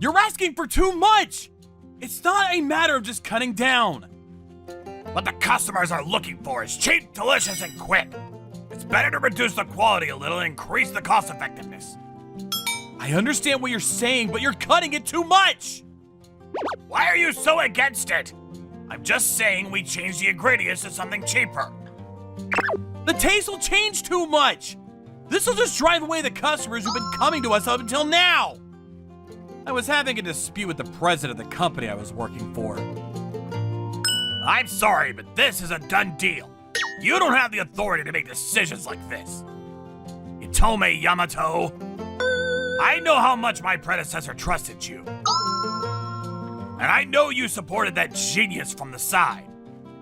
You're asking for too much! It's not a matter of just cutting down. What the customers are looking for is cheap, delicious, and quick. It's better to reduce the quality a little and increase the cost effectiveness. I understand what you're saying, but you're cutting it too much! Why are you so against it? I'm just saying we change the ingredients to something cheaper. The taste will change too much! This will just drive away the customers who've been coming to us up until now! I was having a dispute with the president of the company I was working for. I'm sorry, but this is a done deal. You don't have the authority to make decisions like this. Itome Yamato, I know how much my predecessor trusted you. And I know you supported that genius from the side.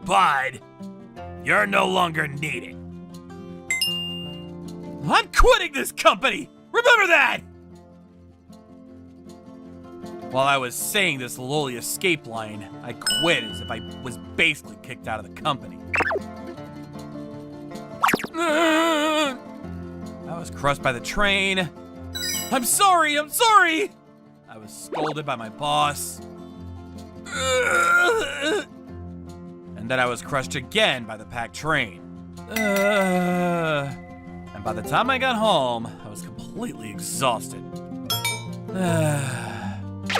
But you're no longer needed. I'm quitting this company! Remember that! While I was saying this lowly escape line, I quit as if I was basically kicked out of the company. I was crushed by the train. I'm sorry! I was scolded by my boss. And then I was crushed again by the packed train. And by the time I got home, I was completely exhausted.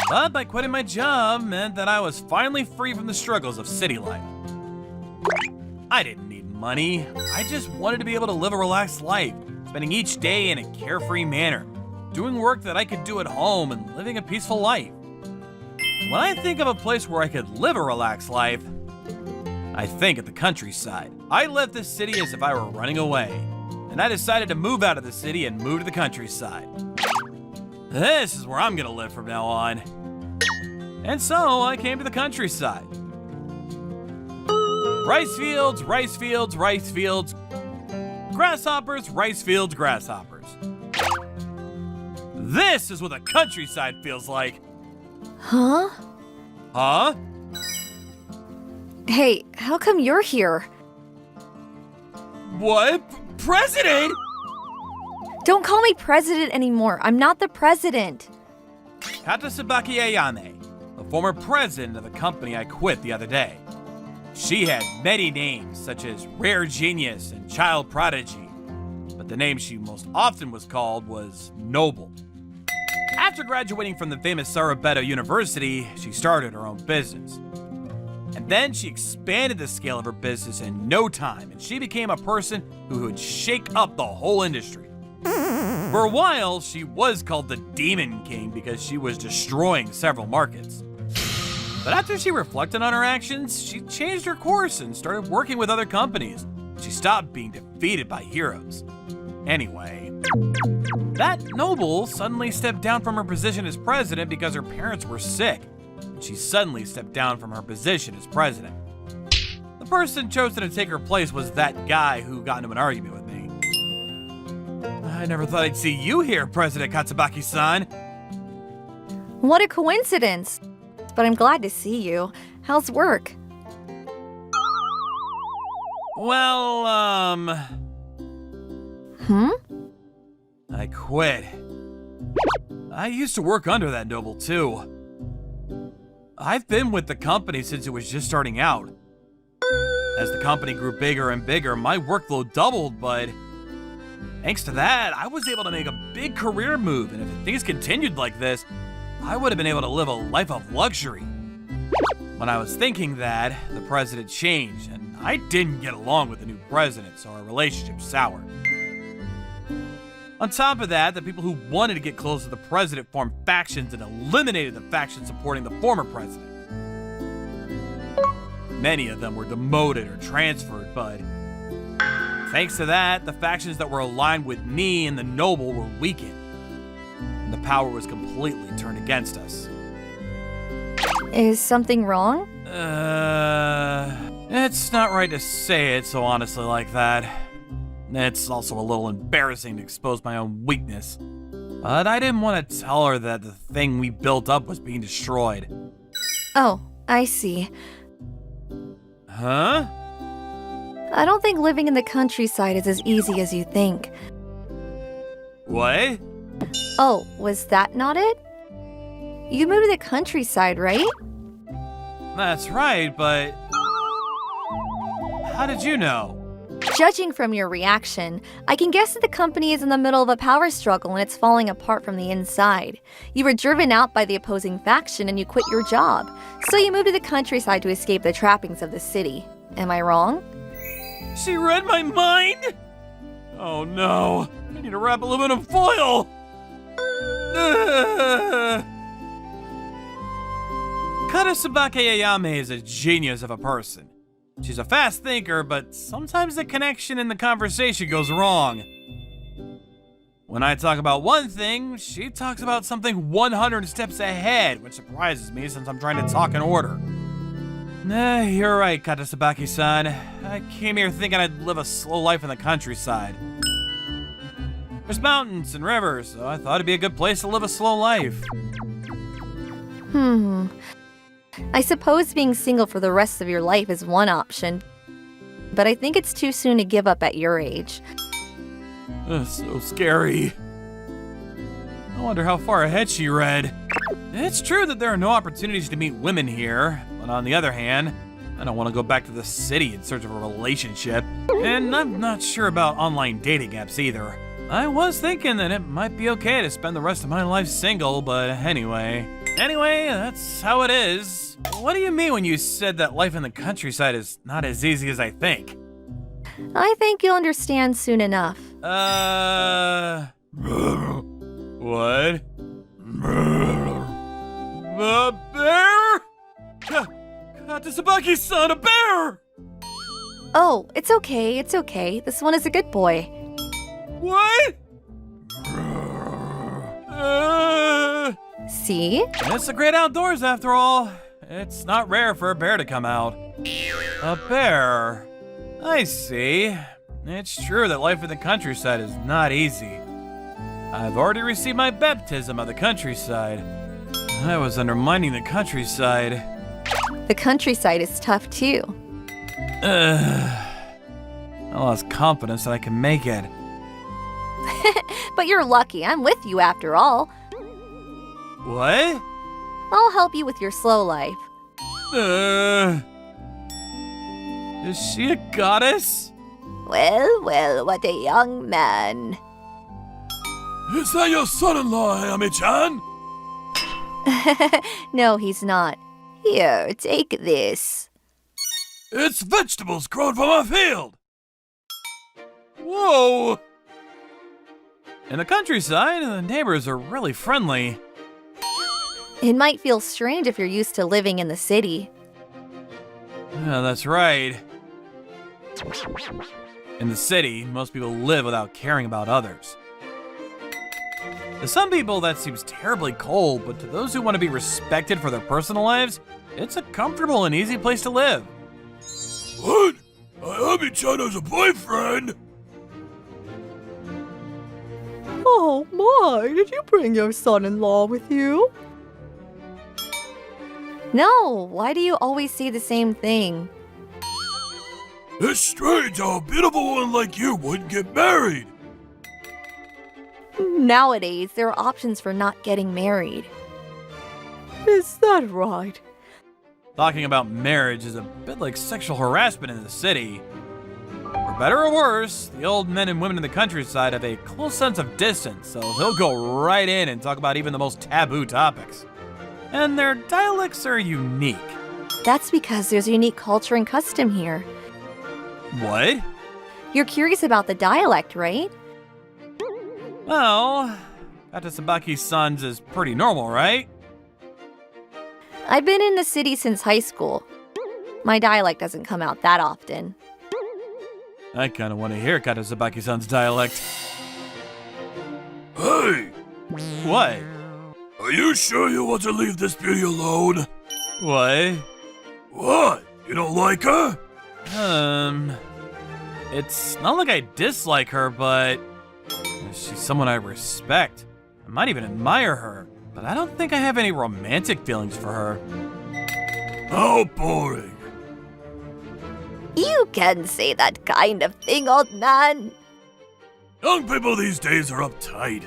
But by quitting my job meant that I was finally free from the struggles of city life. I didn't need money. I just wanted to be able to live a relaxed life, spending each day in a carefree manner, doing work that I could do at home and living a peaceful life. When I think of a place where I could live a relaxed life, I think of the countryside. I left the city as if I were running away, and I decided to move out of the city and move to the countryside. This is where I'm gonna live from now on. And so I came to the countryside. Rice fields, rice fields, rice fields. Grasshoppers, rice fields, grasshoppers. This is what the countryside feels like. Huh? Huh? Hey, how come you're here? What? President? Don't call me president anymore. I'm not the president. Katasubaki Ayane, the former president of the company I quit the other day. She had many names, such as Rare Genius and Child Prodigy, but the name she most often was called was Noble. After graduating from the famous Sarabeto University, she started her own business. And then she expanded the scale of her business in no time, and she became a person who would shake up the whole industry. For a while, she was called the Demon King because she was destroying several markets. But after she reflected on her actions, she changed her course and started working with other companies. She stopped being defeated by heroes. Anyway, that Noble suddenly stepped down from her position as president because her parents were sick. She suddenly stepped down from her position as president. The person chosen to take her place was that guy who got into an argument with me. I never thought I'd see you here, President Katsubaki-san. What a coincidence. But I'm glad to see you. How's work? Well, I quit. I used to work under that Noble, too. I've been with the company since it was just starting out. As the company grew bigger and bigger, my workload doubled, but thanks to that, I was able to make a big career move, and if things continued like this, I would have been able to live a life of luxury. When I was thinking that, the president changed, and I didn't get along with the new president, so our relationship soured. On top of that, the people who wanted to get close to the president formed factions and eliminated the faction supporting the former president. Many of them were demoted or transferred, but thanks to that, the factions that were aligned with me and the Noble were weakened, and the power was completely turned against us. Is something wrong? It's not right to say it so honestly like that. It's also a little embarrassing to expose my own weakness. But I didn't want to tell her that the thing we built up was being destroyed. Oh, I see. Huh? I don't think living in the countryside is as easy as you think. What? Oh, was that not it? You moved to the countryside, right? That's right, but how did you know? Judging from your reaction, I can guess that the company is in the middle of a power struggle and it's falling apart from the inside. You were driven out by the opposing faction and you quit your job. So you moved to the countryside to escape the trappings of the city. Am I wrong? She read my mind? Oh no, I need to wrap aluminum foil! Karasubake Ayame is a genius of a person. She's a fast thinker, but sometimes the connection in the conversation goes wrong. When I talk about one thing, she talks about something 100 steps ahead, which surprises me since I'm trying to talk in order. You're right, Katasubaki-san. I came here thinking I'd live a slow life in the countryside. There's mountains and rivers, so I thought it'd be a good place to live a slow life. I suppose being single for the rest of your life is one option, but I think it's too soon to give up at your age. So scary. I wonder how far ahead she read. It's true that there are no opportunities to meet women here, but on the other hand, I don't want to go back to the city in search of a relationship, and I'm not sure about online dating apps either. I was thinking that it might be okay to spend the rest of my life single, but anyway, that's how it is. What do you mean when you said that life in the countryside is not as easy as I think? I think you'll understand soon enough. What? A bear? Katasubaki-san, a bear! Oh, it's okay. This one is a good boy. What? See? It's the great outdoors after all. It's not rare for a bear to come out. A bear? I see. It's true that life in the countryside is not easy. I've already received my baptism of the countryside. I was undermining the countryside. The countryside is tough too. I lost confidence that I can make it. But you're lucky, I'm with you after all. What? I'll help you with your slow life. Is she a goddess? Well, what a young man. Is that your son-in-law, Hayame-chan? No, he's not. Here, take this. It's vegetables grown from a field. Whoa! In the countryside, the neighbors are really friendly. It might feel strange if you're used to living in the city. Yeah, that's right. In the city, most people live without caring about others. To some people, that seems terribly cold, but to those who want to be respected for their personal lives, it's a comfortable and easy place to live. What? Hayame-chan has a boyfriend? Oh my, did you bring your son-in-law with you? No, why do you always say the same thing? It's strange how a beautiful one like you wouldn't get married. Nowadays, there are options for not getting married. Is that right? Talking about marriage is a bit like sexual harassment in the city. For better or worse, the old men and women in the countryside have a close sense of distance, so they'll go right in and talk about even the most taboo topics. And their dialects are unique. That's because there's a unique culture and custom here. What? You're curious about the dialect, right? Well, Katasubaki-san's is pretty normal, right? I've been in the city since high school. My dialect doesn't come out that often. I kind of want to hear Katasubaki-san's dialect. Hey, What? are you sure you want to leave this beauty alone? What? What? You don't like her? It's not like I dislike her, but she's someone I respect. I might even admire her, but I don't think I have any romantic feelings for her. How boring. You can say that kind of thing, old man. Young people these days are uptight.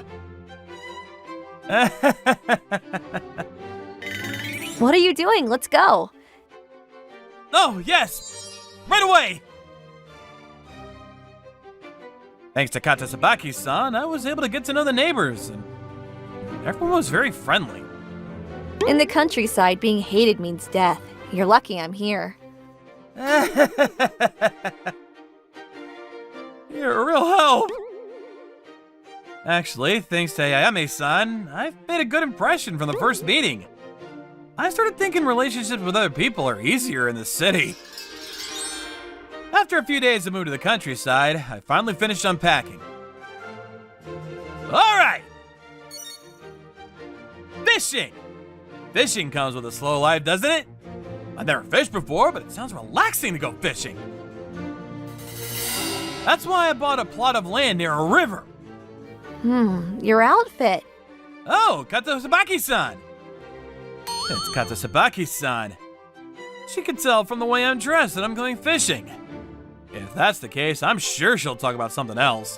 you doing? Let's go. Oh, yes! Right away! Thanks to Katasabaki-san, I was able to get to know the neighbors, and everyone was very friendly. In the countryside, being hated means death. You're lucky I'm here. You're a real help. Actually, thanks to Ayame-san, I've made a good impression from the first meeting. I started thinking relationships with other people are easier in the city. After a few days of moving to the countryside, I finally finished unpacking. All right! Fishing! Fishing comes with a slow life, doesn't it? I've never fished before, but it sounds relaxing to go fishing. That's why I bought a plot of land near a river. Your outfit. Oh, Katasabaki-san! It's Katasabaki-san. She can tell from the way I'm dressed that I'm going fishing. If that's the case, I'm sure she'll talk about something else.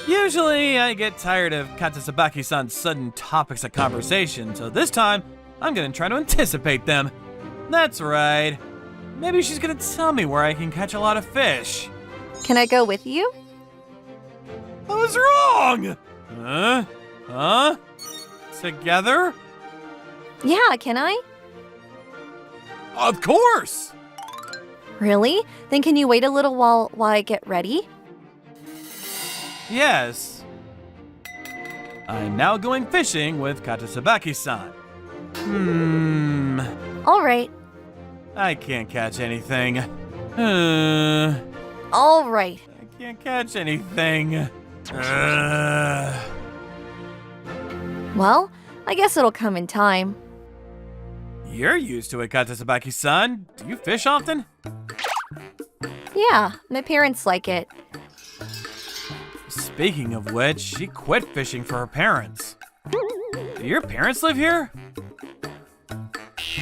Usually, I get tired of Katasabaki-san's sudden topics of conversation, so this time, I'm gonna try to anticipate them. That's right. Maybe she's gonna tell me where I can catch a lot of fish. Can I go with you? I was wrong! Huh? Together? Yeah, can I? Of course! Really? Then can you wait a little while I get ready? Yes. I'm now going fishing with Katasabaki-san. All right. I can't catch anything. All right. I can't catch anything. Well, I guess it'll come in time. You're used to it, Katasabaki-san. Do you fish often? Yeah, my parents like it. Speaking of which, she quit fishing for her parents. Do your parents live here?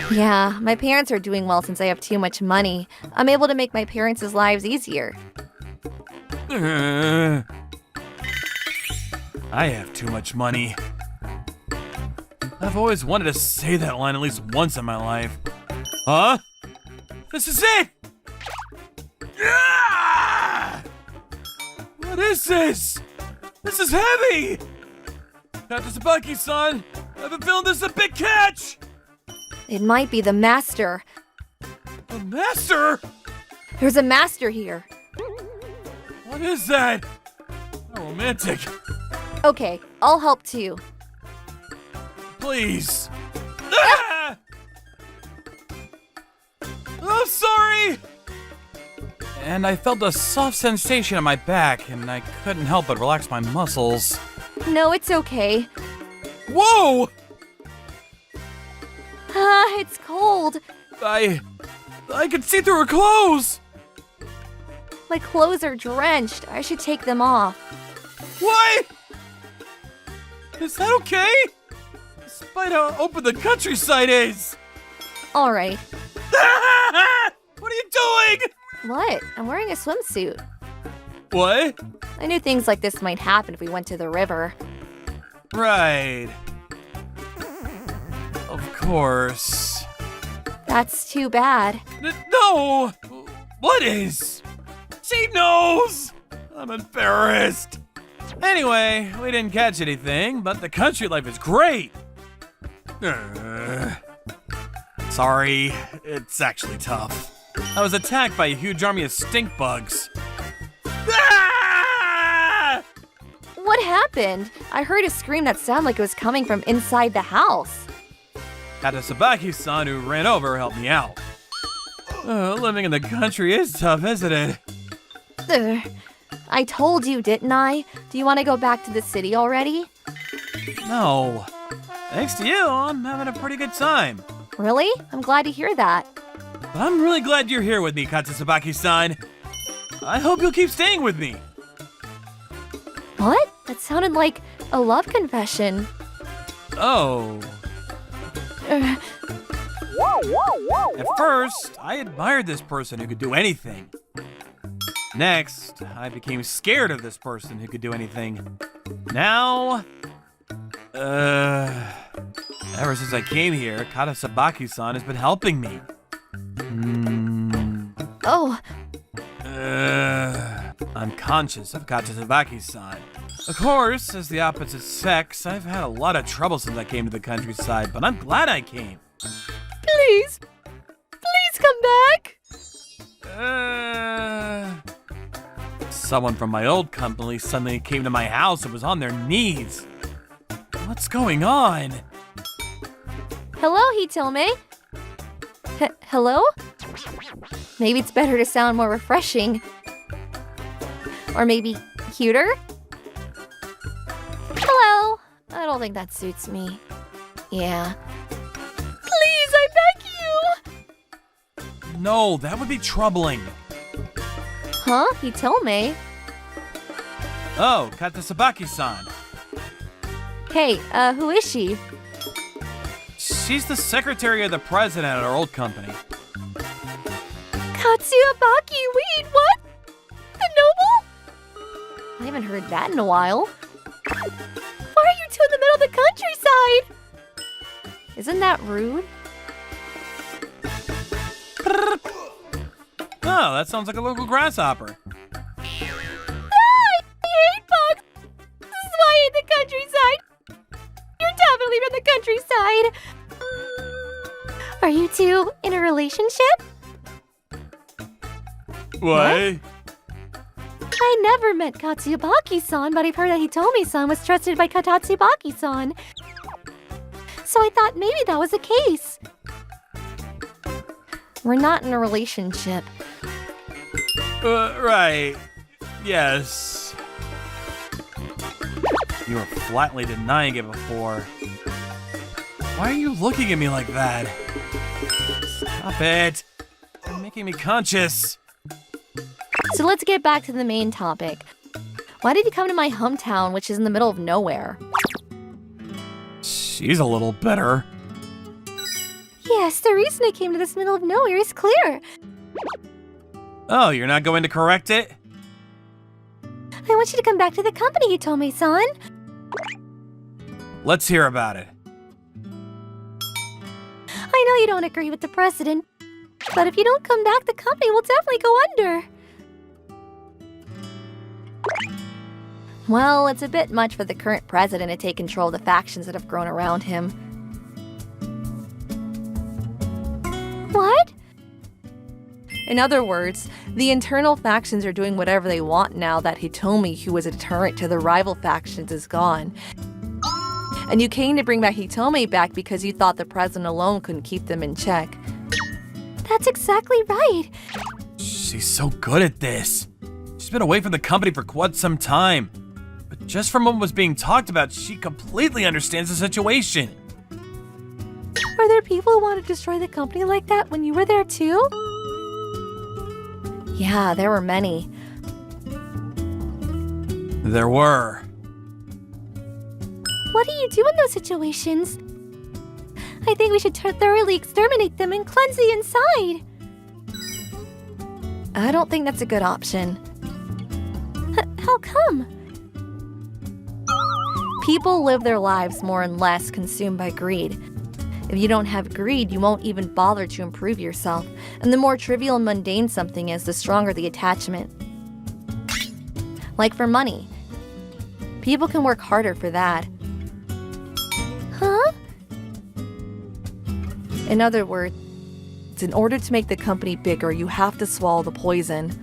Yeah, my parents are doing well since I have too much money. I'm able to make my parents' lives easier. I have too much money. I've always wanted to say that line at least once in my life. Huh? This is it! Ah! What is this? This is heavy! Katasabaki-san, I've been feeling this is a big catch! It might be the master. A master? There's a master here. What is that? How romantic. Okay, I'll help too. Please. Ah! I'm sorry! And I felt a soft sensation on my back, and I couldn't help but relax my muscles. No, it's okay. Whoa! It's cold. I could see through her clothes! My clothes are drenched. I should take them off. What? Is that okay? Despite how open the countryside is! All right. What are you doing? What? I'm wearing a swimsuit. What? I knew things like this might happen if we went to the river. Right. Of course. That's too bad. No! What is? She knows! I'm embarrassed. Anyway, we didn't catch anything, but the country life is great. Sorry, it's actually tough. I was attacked by a huge army of stink bugs. Ah! What happened? I heard a scream that sounded like it was coming from inside the house. Katasabaki-san, who ran over, helped me out. Living in the country is tough, isn't it? Ugh. I told you, didn't I? Do you want to go back to the city already? No. Thanks to you, I'm having a pretty good time. Really? I'm glad to hear that. But I'm really glad you're here with me, Katasabaki-san. I hope you'll keep staying with me. What? That sounded like a love confession. Oh. Ugh. At first, I admired this person who could do anything. Next, I became scared of this person who could do anything. Now, Ever since I came here, Katasabaki-san has been helping me. Oh, I'm conscious of Katasabaki-san. Of course, as the opposite sex, I've had a lot of trouble since I came to the countryside, but I'm glad I came. please. Please come back. Someone from my old company suddenly came to my house and was on their knees. What's going on? Hello, Hitome. Hello? Maybe it's better to sound more refreshing. Or maybe cuter? Hello. I don't think that suits me. Yeah. Please, I beg you! No, that would be troubling. Huh? Hitome? Oh, Katasabaki-san. Hey, who is she? She's the secretary of the president at our old company. Katsuyabaki, wait, what? The noble? I haven't heard that in a while. Why are you two in the middle of the countryside? Isn't that rude? Oh, that sounds like a local grasshopper. I hate bugs! This is why I hate the countryside! You're definitely from the countryside! Are you two in a relationship? What? I never met Katsuyabaki-san, but I've heard that Hitome-san was trusted by Katatsubaki-san. So I thought maybe that was the case. We're not in a relationship. Right. Yes. You were flatly denying it before. Why are you looking at me like that? Stop it. You're making me conscious. So let's get back to the main topic. Why did you come to my hometown, which is in the middle of nowhere? She's a little bitter. Yes, the reason I came to this middle of nowhere is clear. Oh, you're not going to correct it? I want you to come back to the company, Hitome-san. Let's hear about it. I know you don't agree with the president, but if you don't come back, the company will definitely go under. Well, it's a bit much for the current president to take control of the factions that have grown around him. What? In other words, the internal factions are doing whatever they want now that Hitome, who was a deterrent to the rival factions, is gone. And you came to bring back Hitome back because you thought the president alone couldn't keep them in check. That's exactly right. She's so good at this. She's been away from the company for quite some time. But just from what was being talked about, she completely understands the situation. Are there people who want to destroy the company like that when you were there too? Yeah, there were many. There were. What do you do in those situations? I think we should thoroughly exterminate them and cleanse the inside. I don't think that's a good option. How come? People live their lives more and less consumed by greed. If you don't have greed, you won't even bother to improve yourself. And the more trivial and mundane something is, the stronger the attachment. Like for money. People can work harder for that. Huh? In other words, in order to make the company bigger, you have to swallow the poison.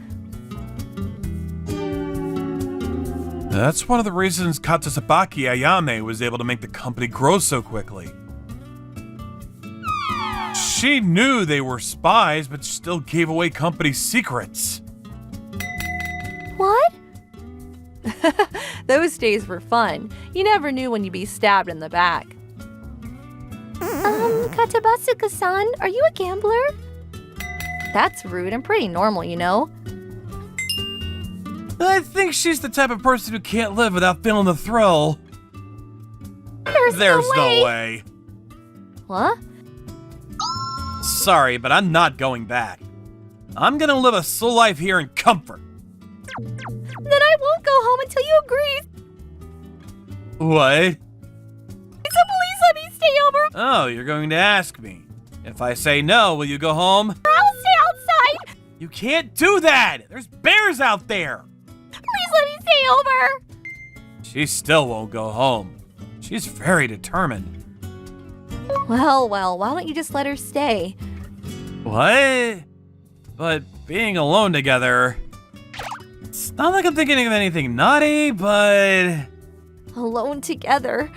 That's one of the reasons Katasabaki Ayame was able to make the company grow so quickly. She knew they were spies, but still gave away company secrets. What? Those days were fun. You never knew when you'd be stabbed in the back. Katabasuka-san, are you a gambler? That's rude and pretty normal, you know. I think she's the type of person who can't live without feeling the thrill. There's no way. What? Sorry, but I'm not going back. I'm gonna live a slow life here in comfort. Then I won't go home until you agree. What? So please let me stay over? Oh, you're going to ask me. If I say no, will you go home? I'll stay outside. You can't do that! There's bears out there! Please let me stay over. She still won't go home. She's very determined. Well, why don't you just let her stay? What? But being alone together... It's not like I'm thinking of anything naughty, but... Alone together.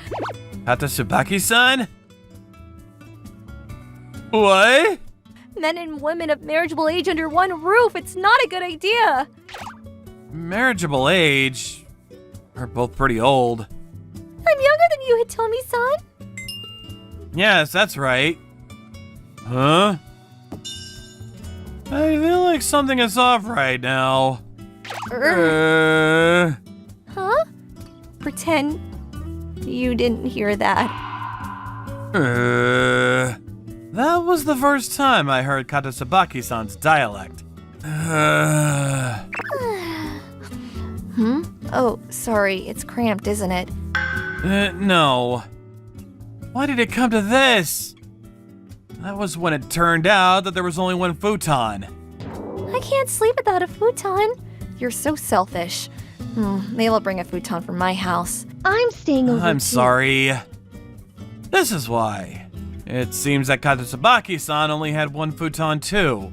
Katsubaki-san? What? Men and women of marriageable age under one roof. It's not a good idea. Marriageable age? We're both pretty old. I'm younger than you, Hitomi-san. Yes, that's right. Huh? I feel like something is off right now. Huh? Pretend you didn't hear that. That was the first time I heard Katsubaki-san's dialect. Oh, sorry. It's cramped, isn't it? No. Why did it come to this? That was when it turned out that there was only one futon. I can't sleep without a futon. You're so selfish. Maybe I'll bring a futon from my house. I'm staying over I'm too. sorry. This is why. It seems that Katsubaki-san only had one futon too.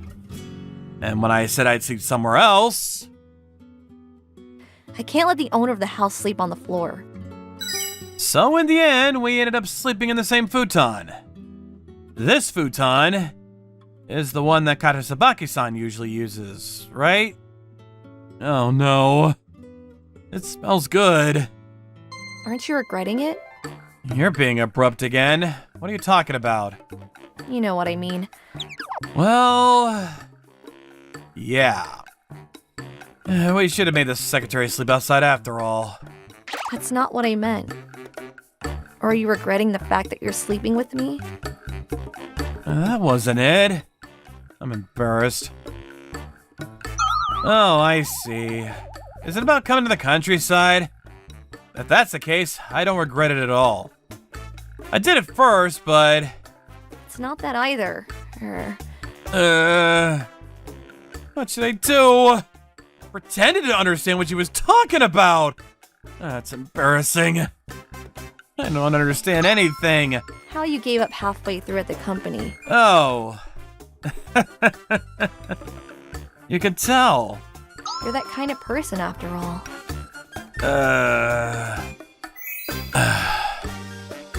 And when I said I'd sleep somewhere else... I can't let the owner of the house sleep on the floor. So in the end, we ended up sleeping in the same futon. This futon is the one that Katsubaki-san usually uses, right? Oh no. It smells good. Aren't you regretting it? You're being abrupt again. What are you talking about? You know what I mean. Well... yeah. We should have made the secretary sleep outside after all. That's not what I meant. Or are you regretting the fact that you're sleeping with me? That wasn't it. I'm embarrassed. Oh, I see. Is it about coming to the countryside? If that's the case, I don't regret it at all. I did it first, but... It's not that either. What should I do? Pretended to understand what she was talking about. That's embarrassing. I don't understand anything. How you gave up halfway through at the company. Oh. You can tell. You're that kind of person after all.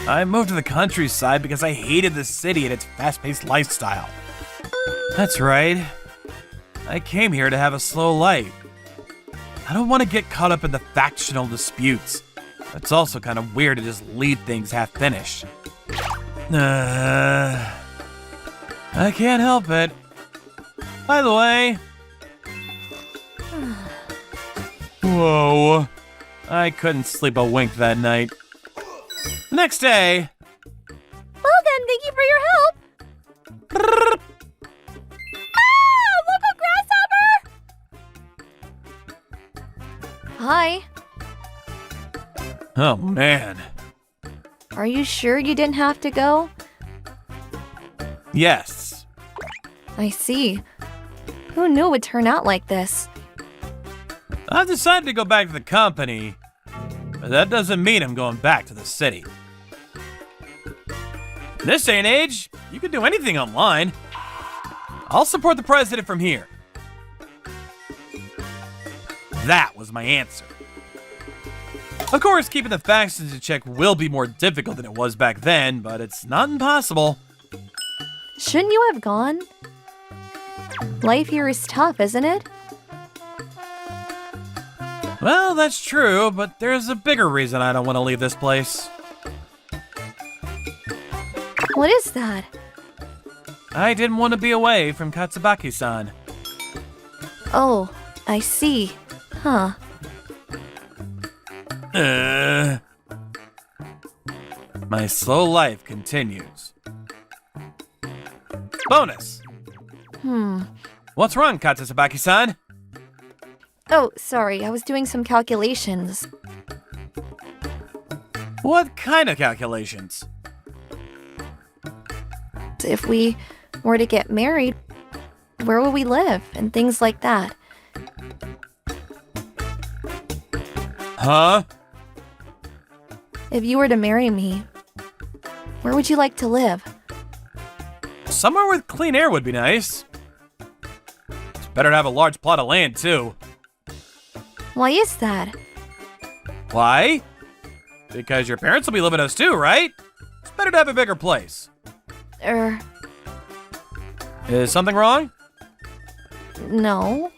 I moved to the countryside because I hated the city and its fast-paced lifestyle. That's right. I came here to have a slow life. I don't want to get caught up in the factional disputes. It's also kind of weird to just leave things half-finished. I can't help it. By the way... Whoa. I couldn't sleep a wink that night. The next day... Well then, thank you for your help! Ah! Local grasshopper! Hi. Oh, man. Are you sure you didn't have to go? Yes. I see. Who knew it would turn out like this? I've decided to go back to the company, but that doesn't mean I'm going back to the city. In this day and age, you can do anything online. I'll support the president from here. That was my answer. Of course, keeping the factions in check will be more difficult than it was back then, but it's not impossible. Shouldn't you have gone? Life here is tough, isn't it? Well, that's true, but there's a bigger reason I don't want to leave this place. What is that? I didn't want to be away from Katsubaki-san. Oh, I see. Huh. My slow life continues. Bonus! What's wrong, Katsubaki-san? Oh, sorry, I was doing some calculations. What kind of calculations? if we were to get married, where would we live and things like that. Huh? If you were to marry me, where would you like to live? Somewhere with clean air would be nice. It's better to have a large plot of land, too. Why is that? Why? Because your parents will be living with us too, right? It's better to have a bigger place. Er, Is something wrong? no.